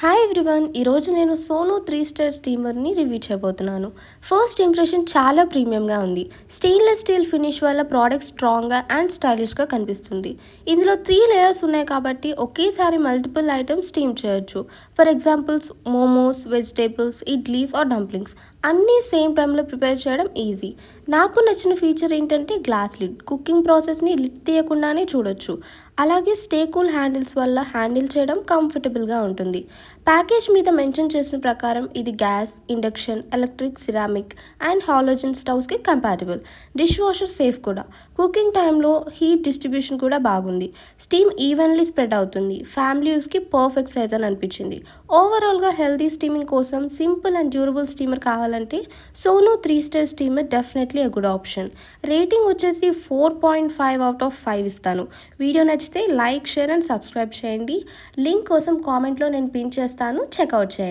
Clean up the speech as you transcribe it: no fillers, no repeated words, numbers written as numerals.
Hi everyone, ఈరోజు నేను Sonu 3 star స్టీమర్ని రివ్యూ చేయబోతున్నాను. ఫస్ట్ ఇంప్రెషన్ చాలా ప్రీమియంగా ఉంది. స్టెయిన్లెస్ స్టీల్ ఫినిష్ వల్ల ప్రోడక్ట్ స్ట్రాంగ్గా అండ్ స్టైలిష్గా కనిపిస్తుంది. ఇందులో 3 లేయర్స్ ఉన్నాయి కాబట్టి ఒకేసారి మల్టిపుల్ ఐటమ్స్ స్టీమ్ చేయొచ్చు. For examples momos, vegetables, idlis or dumplings అన్నీ సేమ్ టైంలో ప్రిపేర్ చేయడం ఈజీ. నాకు నచ్చిన ఫీచర్ ఏంటంటే గ్లాస్ లిడ్. కుకింగ్ ప్రాసెస్ని లిడ్ తీయకుండానే చూడొచ్చు. అలాగే స్టే కూల్ హ్యాండిల్స్ వల్ల హ్యాండిల్ చేయడం కంఫర్టబుల్గా ఉంటుంది. ప్యాకేజ్ మీద మెన్షన్ చేసిన ప్రకారం ఇది gas, induction, electric, ceramic and halogen స్టవ్స్కి కంపాటబుల్. డిష్ వాషర్ సేఫ్ కూడా. కుకింగ్ టైంలో హీట్ డిస్ట్రిబ్యూషన్ కూడా బాగుంది. స్టీమ్ ఈవెన్లీ స్ప్రెడ్ అవుతుంది. ఫ్యామిలీ యూస్కి పర్ఫెక్ట్ సైజ్ అని అనిపించింది. ఓవరాల్గా హెల్తీ స్టీమింగ్ కోసం సింపుల్ అండ్ డ్యూరబుల్ స్టీమర్ కావాలంటే Sonu 3 star steamer definitely a good option. Rating వచ్చేసి 4.5/5 ఇస్తాను. వీడియో నచ్చితే లైక్, షేర్ అండ్ సబ్స్క్రైబ్ చేయండి. లింక్ కోసం కామెంట్లో నేను పిన్ చేస్తాను, చెక్అవుట్ చేయండి.